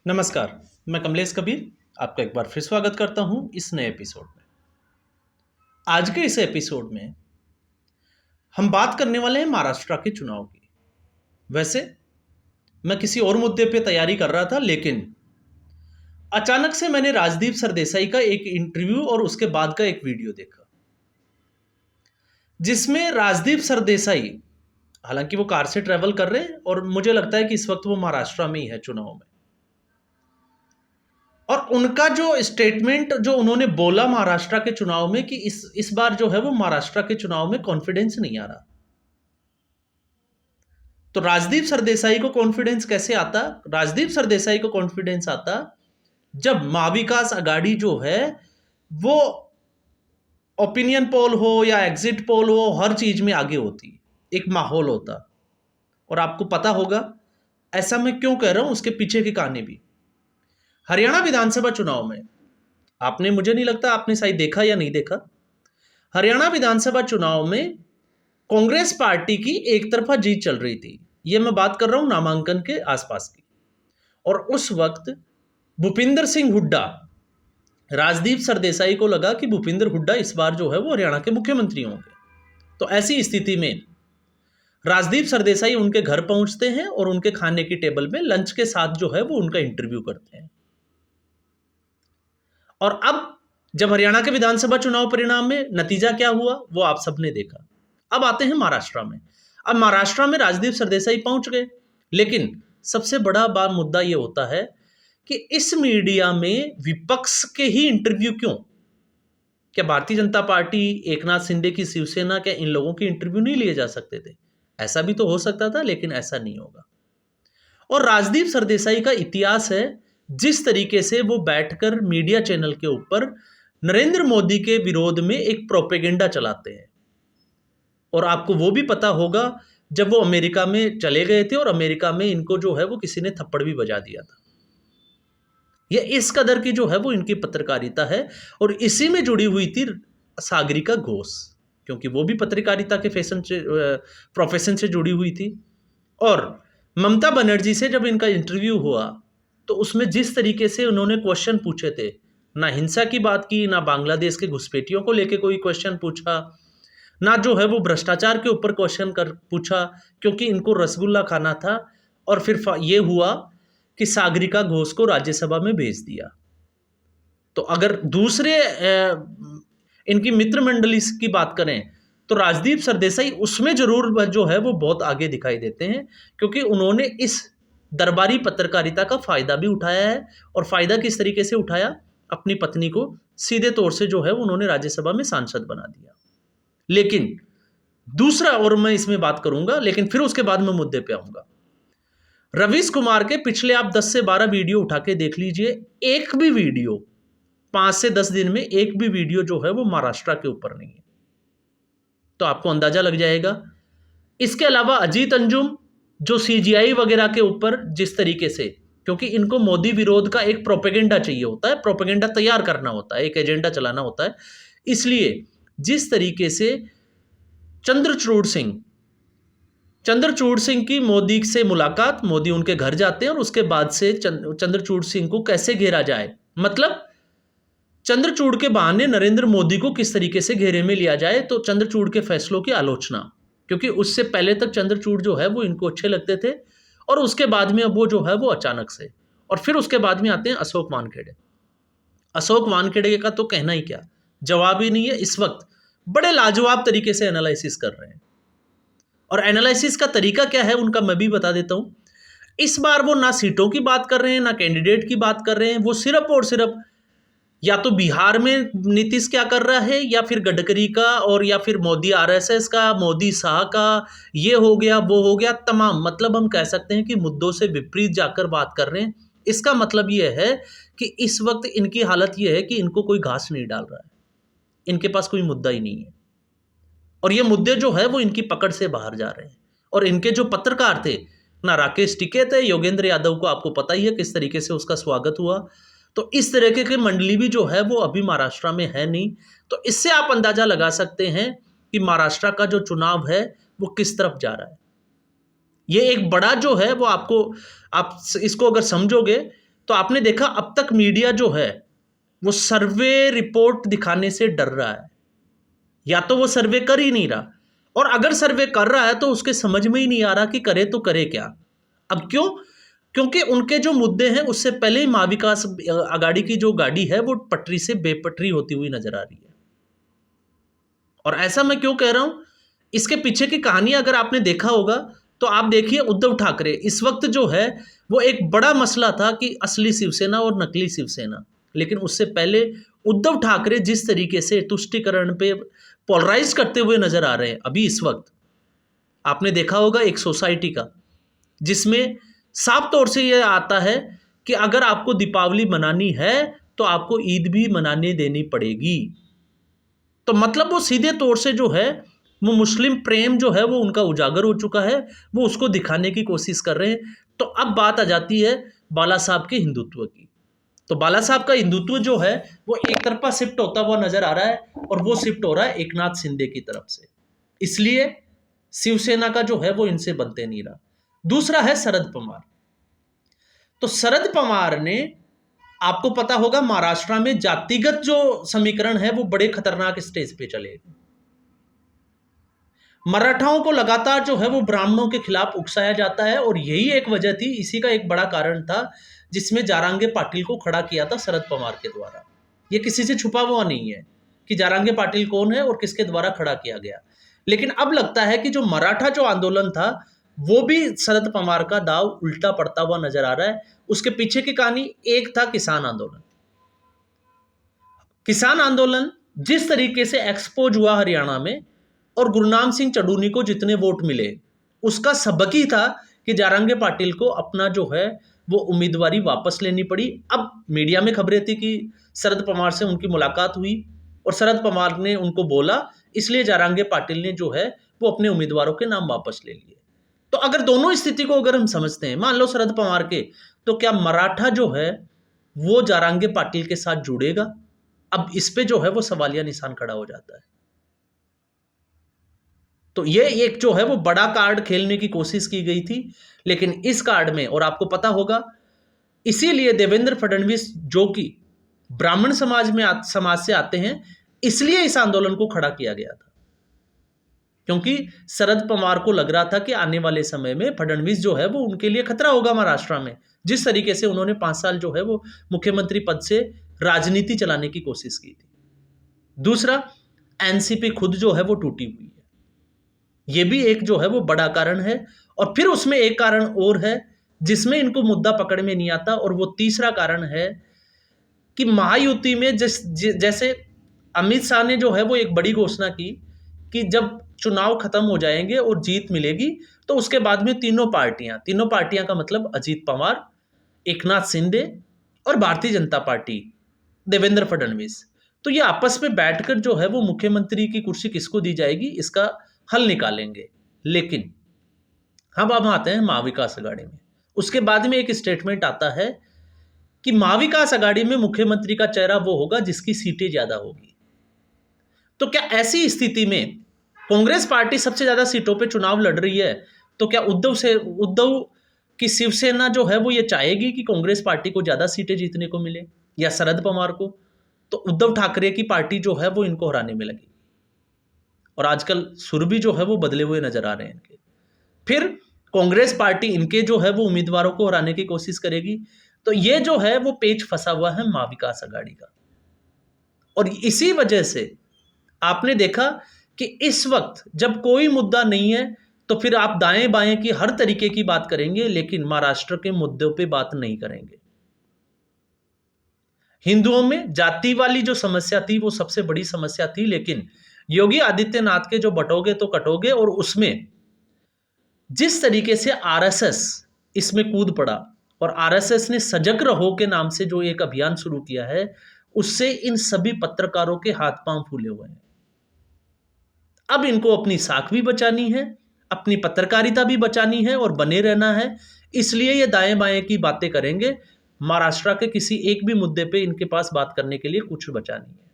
नमस्कार, मैं कमलेश कबीर आपका एक बार फिर स्वागत करता हूं इस नए एपिसोड में। आज के इस एपिसोड में हम बात करने वाले हैं महाराष्ट्र के चुनाव की। वैसे मैं किसी और मुद्दे पे तैयारी कर रहा था, लेकिन अचानक से मैंने राजदीप सरदेसाई का एक इंटरव्यू और उसके बाद का एक वीडियो देखा, जिसमें राजदीप सरदेसाई, हालांकि वो कार से ट्रैवल कर रहे हैं और मुझे लगता है कि इस वक्त वो महाराष्ट्र में ही है चुनाव में, और उनका जो स्टेटमेंट जो उन्होंने बोला महाराष्ट्र के चुनाव में कि इस बार जो है वो महाराष्ट्र के चुनाव में कॉन्फिडेंस नहीं आ रहा। तो राजदीप सरदेसाई को कॉन्फिडेंस कैसे आता? राजदीप सरदेसाई को कॉन्फिडेंस आता जब महाविकास आघाड़ी जो है वो ओपिनियन पोल हो या एग्जिट पोल हो, हर चीज में आगे होती, एक माहौल होता। और आपको पता होगा ऐसा मैं क्यों कह रहा हूं, उसके पीछे की कहानी भी। हरियाणा विधानसभा चुनाव में आपने, मुझे नहीं लगता आपने शायद देखा या नहीं देखा, हरियाणा विधानसभा चुनाव में कांग्रेस पार्टी की एक तरफा जीत चल रही थी। ये मैं बात कर रहा हूं नामांकन के आसपास की। और उस वक्त भूपिंदर सिंह हुड्डा, राजदीप सरदेसाई को लगा कि भूपिंदर हुड्डा इस बार जो है वो हरियाणा के मुख्यमंत्री होंगे। तो ऐसी स्थिति में राजदीप सरदेसाई उनके घर पहुंचते हैं और उनके खाने की टेबल में लंच के साथ जो है वो उनका इंटरव्यू करते हैं। और अब जब हरियाणा के विधानसभा चुनाव परिणाम में नतीजा क्या हुआ वो आप सबने देखा। अब आते हैं महाराष्ट्र में। अब महाराष्ट्र में राजदीप सरदेसाई पहुंच गए, लेकिन सबसे बड़ा बात मुद्दा ये होता है कि इस मीडिया में विपक्ष के ही इंटरव्यू क्यों? क्या भारतीय जनता पार्टी, एकनाथ शिंदे की शिवसेना, क्या इन लोगों के इंटरव्यू नहीं लिए जा सकते थे? ऐसा भी तो हो सकता था, लेकिन ऐसा नहीं होगा। और राजदीप सरदेसाई का इतिहास है, जिस तरीके से वो बैठकर मीडिया चैनल के ऊपर नरेंद्र मोदी के विरोध में एक प्रोपेगेंडा चलाते हैं। और आपको वो भी पता होगा जब वो अमेरिका में चले गए थे और अमेरिका में इनको जो है वो किसी ने थप्पड़ भी बजा दिया था। ये इस कदर की जो है वो इनकी पत्रकारिता है। और इसी में जुड़ी हुई थी सागरिका घोष, क्योंकि वो भी पत्रकारिता के प्रोफेशन से जुड़ी हुई थी। और ममता बनर्जी से जब इनका इंटरव्यू हुआ तो उसमें जिस तरीके से उन्होंने क्वेश्चन पूछे थे, ना हिंसा की बात की, ना बांग्लादेश के घुसपैठियों को लेके कोई क्वेश्चन पूछा, ना जो है वो भ्रष्टाचार के ऊपर क्वेश्चन कर पूछा, क्योंकि इनको रसगुल्ला खाना था। और फिर ये हुआ कि सागरिका घोष को राज्यसभा में भेज दिया। तो अगर दूसरे इनकी मित्र मंडली की बात करें तो राजदीप सरदेसाई उसमें जरूर जो है वो बहुत आगे दिखाई देते हैं, क्योंकि उन्होंने इस दरबारी पत्रकारिता का फायदा भी उठाया है। और फायदा किस तरीके से उठाया? अपनी पत्नी को सीधे तौर से जो है उन्होंने राज्यसभा में सांसद बना दिया। लेकिन दूसरा, और मैं इसमें बात करूंगा लेकिन फिर उसके बाद मैं मुद्दे पे आऊंगा। रवीश कुमार के पिछले आप 10 से 12 वीडियो उठा के देख लीजिए, एक भी वीडियो 5 से 10 दिन में एक भी वीडियो जो है वो महाराष्ट्र के ऊपर नहीं है। तो आपको अंदाजा लग जाएगा। इसके अलावा अजीत अंजुम जो सीजीआई वगैरह के ऊपर जिस तरीके से, क्योंकि इनको मोदी विरोध का एक प्रोपेगेंडा चाहिए होता है, प्रोपेगेंडा तैयार करना होता है, एक एजेंडा चलाना होता है, इसलिए जिस तरीके से चंद्रचूड़ सिंह की मोदी से मुलाकात, मोदी उनके घर जाते हैं और उसके बाद से चंद्रचूड़ सिंह को कैसे घेरा जाए, मतलब चंद्रचूड़ के बहाने नरेंद्र मोदी को किस तरीके से घेरे में लिया जाए, तो चंद्रचूड़ के फैसलों की आलोचना, क्योंकि उससे पहले तक चंद्रचूड़ जो है वो इनको अच्छे लगते थे और उसके बाद में अब वो जो है वो अचानक से। और फिर उसके बाद में आते हैं अशोक वानखेड़े। अशोक वानखेड़े का तो कहना ही क्या, जवाब ही नहीं है। इस वक्त बड़े लाजवाब तरीके से एनालिसिस कर रहे हैं। और एनालिसिस का तरीका क्या है उनका मैं भी बता देता हूं। इस बार वो ना सीटों की बात कर रहे हैं, ना कैंडिडेट की बात कर रहे हैं, वो सिर्फ और सिर्फ या तो बिहार में नीतीश क्या कर रहा है, या फिर गडकरी का, और या फिर मोदी आरएसएस का, मोदी शाह का, ये हो गया वो हो गया, तमाम, मतलब हम कह सकते हैं कि मुद्दों से विपरीत जाकर बात कर रहे हैं। इसका मतलब ये है कि इस वक्त इनकी हालत ये है कि इनको कोई घास नहीं डाल रहा है, इनके पास कोई मुद्दा ही नहीं है। और ये मुद्दे जो है वो इनकी पकड़ से बाहर जा रहे हैं। और इनके जो पत्रकार थे, ना राकेश टिकैत है, योगेंद्र यादव को आपको पता ही है किस तरीके से उसका स्वागत हुआ। तो इस तरीके की मंडली भी जो है वो अभी महाराष्ट्र में है नहीं। तो इससे आप अंदाजा लगा सकते हैं कि महाराष्ट्र का जो चुनाव है वो किस तरफ जा रहा है। ये एक बड़ा जो है वो आपको, आप इसको अगर समझोगे तो आपने देखा अब तक मीडिया जो है वो सर्वे रिपोर्ट दिखाने से डर रहा है, या तो वो सर्वे कर ही नहीं रहा, और अगर सर्वे कर रहा है तो उसके समझ में ही नहीं आ रहा कि करे तो करे क्या। अब क्यों? क्योंकि उनके जो मुद्दे हैं उससे पहले ही महाविकास आघाड़ी की जो गाड़ी है वो पटरी से बेपटरी होती हुई नजर आ रही है। और ऐसा मैं क्यों कह रहा हूं, इसके पीछे की कहानी अगर आपने देखा होगा तो आप देखिए, उद्धव ठाकरे इस वक्त जो है वो एक बड़ा मसला था कि असली शिवसेना और नकली शिवसेना, लेकिन उससे पहले उद्धव ठाकरे जिस तरीके से तुष्टीकरण पे पोलराइज करते हुए नजर आ रहे हैं अभी इस वक्त, आपने देखा होगा एक सोसाइटी का जिसमें साफ तौर से यह आता है कि अगर आपको दीपावली मनानी है तो आपको ईद भी मनाने देनी पड़ेगी। तो मतलब वो सीधे तौर से जो है वो मुस्लिम प्रेम जो है वो उनका उजागर हो चुका है, वो उसको दिखाने की कोशिश कर रहे हैं। तो अब बात आ जाती है बाला साहब के हिंदुत्व की। तो बाला साहब का हिंदुत्व जो है वो एक तरफा शिफ्ट होता हुआ नजर आ रहा है, और वो शिफ्ट हो रहा है एकनाथ शिंदे की तरफ से, इसलिए शिवसेना का जो है वो इनसे बनते नहीं रहा। दूसरा है शरद पवार। तो शरद पवार ने, आपको पता होगा महाराष्ट्र में जातिगत जो समीकरण है वो बड़े खतरनाक स्टेज पे चले। मराठाओं को लगातार जो है वो ब्राह्मणों के खिलाफ उकसाया जाता है, और यही एक वजह थी, इसी का एक बड़ा कारण था जिसमें जारांगे पाटिल को खड़ा किया था शरद पवार के द्वारा। ये किसी से छुपा हुआ नहीं है कि जारांगे पाटिल कौन है और किसके द्वारा खड़ा किया गया। लेकिन अब लगता है कि जो मराठा जो आंदोलन था वो भी शरद पवार का दाव उल्टा पड़ता हुआ नजर आ रहा है। उसके पीछे की कहानी एक था किसान आंदोलन। किसान आंदोलन जिस तरीके से एक्सपोज हुआ हरियाणा में, और गुरनाम सिंह चढ़ूनी को जितने वोट मिले, उसका सबक ही था कि जारंगे पाटिल को अपना जो है वो उम्मीदवारी वापस लेनी पड़ी। अब मीडिया में खबरें थी कि शरद पवार से उनकी मुलाकात हुई और शरद पवार ने उनको बोला, इसलिए जारंगे पाटिल ने जो है वो अपने उम्मीदवारों के नाम वापस ले लिए। तो अगर दोनों स्थिति को अगर हम समझते हैं, मान लो शरद पवार के, तो क्या मराठा जो है वो जारंगे पाटिल के साथ जुड़ेगा? अब इस पे जो है वो सवालिया निशान खड़ा हो जाता है। तो ये एक जो है वो बड़ा कार्ड खेलने की कोशिश की गई थी, लेकिन इस कार्ड में, और आपको पता होगा, इसीलिए देवेंद्र फडणवीस जो कि ब्राह्मण समाज से आते हैं, इसलिए इस आंदोलन को खड़ा किया गया था, क्योंकि शरद पवार को लग रहा था कि आने वाले समय में फडणवीस जो है वो उनके लिए खतरा होगा महाराष्ट्र में, जिस तरीके से उन्होंने 5 साल जो है वो मुख्यमंत्री पद से राजनीति चलाने की कोशिश की थी। दूसरा, एनसीपी खुद जो है वो टूटी हुई है, ये भी एक जो है वो बड़ा कारण है। और फिर उसमें एक कारण और है जिसमें इनको मुद्दा पकड़ में नहीं आता, और वो तीसरा कारण है कि महायुति में जैसे अमित शाह ने जो है वो एक बड़ी घोषणा की कि जब चुनाव खत्म हो जाएंगे और जीत मिलेगी तो उसके बाद में तीनों पार्टियां का मतलब अजीत पवार, एकनाथ शिंदे और भारतीय जनता पार्टी देवेंद्र फडणवीस, तो ये आपस में बैठकर जो है वो मुख्यमंत्री की कुर्सी किसको दी जाएगी इसका हल निकालेंगे। लेकिन हम अब आते हैं महाविकास अघाड़ी में। उसके बाद में एक स्टेटमेंट आता है कि महाविकास अघाड़ी में मुख्यमंत्री का चेहरा वो होगा जिसकी सीटें ज्यादा होगी। तो क्या ऐसी स्थिति में कांग्रेस पार्टी सबसे ज्यादा सीटों पे चुनाव लड़ रही है, तो क्या उद्धव की शिवसेना जो है वो ये चाहेगी कि कांग्रेस पार्टी को ज्यादा सीटें जीतने को मिले, या शरद पवार को? तो उद्धव ठाकरे की पार्टी जो है वो इनको हराने में लगी, और आजकल सुर भी जो है वो बदले हुए नजर आ रहे हैं इनके। फिर कांग्रेस पार्टी इनके जो है वो उम्मीदवारों को हराने की कोशिश करेगी। तो ये जो है वो पेच फंसा हुआ है महाविकास अघाड़ी का। और इसी वजह से आपने देखा कि इस वक्त जब कोई मुद्दा नहीं है तो फिर आप दाएं बाएं की हर तरीके की बात करेंगे, लेकिन महाराष्ट्र के मुद्दों पे बात नहीं करेंगे। हिंदुओं में जाति वाली जो समस्या थी वो सबसे बड़ी समस्या थी, लेकिन योगी आदित्यनाथ के जो बटोगे तो कटोगे, और उसमें जिस तरीके से आरएसएस इसमें कूद पड़ा, और आरएसएस ने सजग रहो के नाम से जो एक अभियान शुरू किया है, उससे इन सभी पत्रकारों के हाथ पांव फूले हुए हैं। अब इनको अपनी साख भी बचानी है, अपनी पत्रकारिता भी बचानी है और बने रहना है, इसलिए ये दाएं बाएं की बातें करेंगे। महाराष्ट्र के किसी एक भी मुद्दे पे इनके पास बात करने के लिए कुछ बचा नहीं है,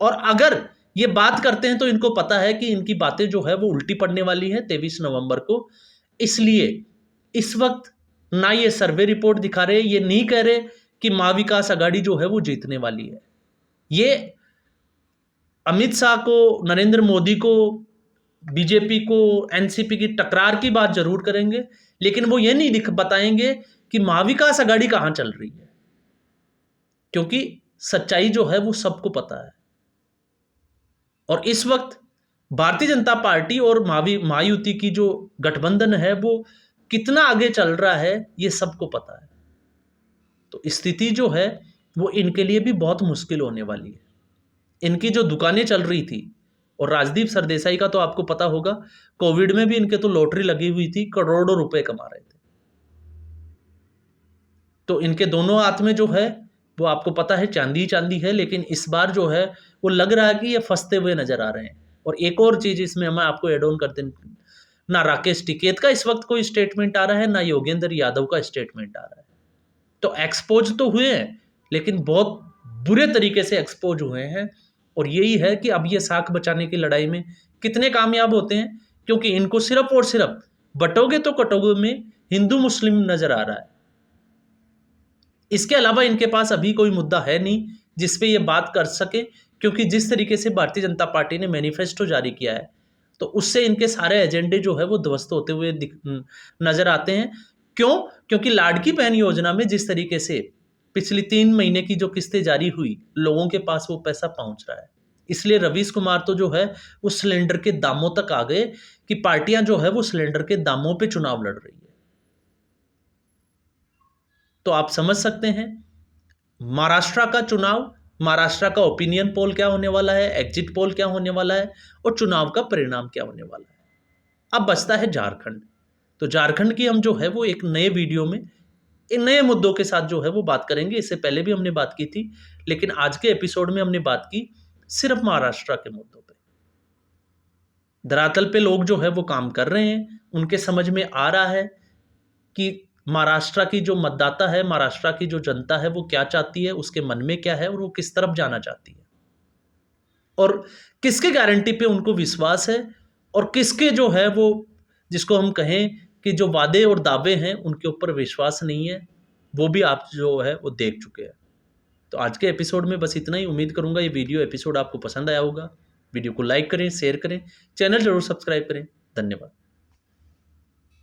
और अगर ये बात करते हैं तो इनको पता है कि इनकी बातें जो है वो उल्टी पड़ने वाली है 23 नवंबर को। इसलिए इस वक्त ना ये सर्वे रिपोर्ट दिखा रहे, ये नहीं कह रहे कि माँ विकास आघाड़ी जो है वो जीतने वाली है। ये अमित शाह को, नरेंद्र मोदी को, बीजेपी को, एनसीपी की टकरार की बात जरूर करेंगे, लेकिन वो ये नहीं बताएंगे कि माँ विकास आघाड़ी कहाँ चल रही है, क्योंकि सच्चाई जो है वो सबको पता है। और इस वक्त भारतीय जनता पार्टी और महायुति की जो गठबंधन है वो कितना आगे चल रहा है ये सबको पता है। तो स्थिति जो है वो इनके लिए भी बहुत मुश्किल होने वाली है। इनकी जो दुकानें चल रही थी, और राजदीप सरदेसाई का तो आपको पता होगा, कोविड में भी इनके तो लॉटरी लगी हुई थी, करोड़ों रुपए कमा रहे थे। तो इनके दोनों हाथ में जो है वो आपको पता है चांदी चांदी है, लेकिन इस बार जो है वो लग रहा है कि ये फंसते हुए नजर आ रहे हैं। और एक और चीज इसमें मैं आपको एड ऑन करते, ना राकेश टिकैत का इस वक्त कोई स्टेटमेंट आ रहा है, ना योगेंद्र यादव का स्टेटमेंट आ रहा है। तो एक्सपोज तो हुए हैं, लेकिन बहुत बुरे तरीके से एक्सपोज हुए हैं। और यही है कि अब ये साख बचाने की लड़ाई में कितने कामयाब होते हैं, क्योंकि इनको सिर्फ और सिर्फ बटोगे तो कटोगे में हिंदू मुस्लिम नजर आ रहा है। इसके अलावा इनके पास अभी कोई मुद्दा है नहीं जिस पे ये बात कर सके, क्योंकि जिस तरीके से भारतीय जनता पार्टी ने मैनिफेस्टो जारी किया है तो उससे इनके सारे एजेंडे जो है वो ध्वस्त होते हुए नजर आते हैं। क्यों? क्योंकि लाडकी बहन योजना में जिस तरीके से पिछली 3 महीने की जो किस्तें जारी हुई, लोगों के पास वो पैसा पहुंच रहा है। इसलिए रवीश कुमार तो जो है उस सिलेंडर के दामों तक आ गए कि पार्टियां जो है वो सिलेंडर के दामों पे चुनाव लड़ रही है। तो आप समझ सकते हैं महाराष्ट्र का चुनाव, महाराष्ट्र का ओपिनियन पोल क्या होने वाला है, एग्जिट पोल क्या होने वाला है, और चुनाव का परिणाम क्या होने वाला है। अब बचता है झारखंड। तो झारखंड की हम जो है वो एक नए वीडियो में इन नए मुद्दों के साथ जो है वो बात करेंगे। इससे पहले भी हमने बात की थी, लेकिन आज के एपिसोड में हमने बात की सिर्फ महाराष्ट्र के मुद्दों पे। धरातल पे लोग जो है वो काम कर रहे हैं, उनके समझ में आ रहा है कि महाराष्ट्र की जो मतदाता है, महाराष्ट्र की जो जनता है वो क्या चाहती है, उसके मन में क्या है और वो किस तरफ जाना चाहती है, और किसके गारंटी पे उनको विश्वास है, और किसके जो है वो, जिसको हम कहें कि जो वादे और दावे हैं उनके ऊपर विश्वास नहीं है, वो भी आप जो है वो देख चुके हैं। तो आज के एपिसोड में बस इतना ही। उम्मीद करूंगा ये वीडियो एपिसोड आपको पसंद आया होगा। वीडियो को लाइक करें, शेयर करें, चैनल जरूर सब्सक्राइब करें। धन्यवाद।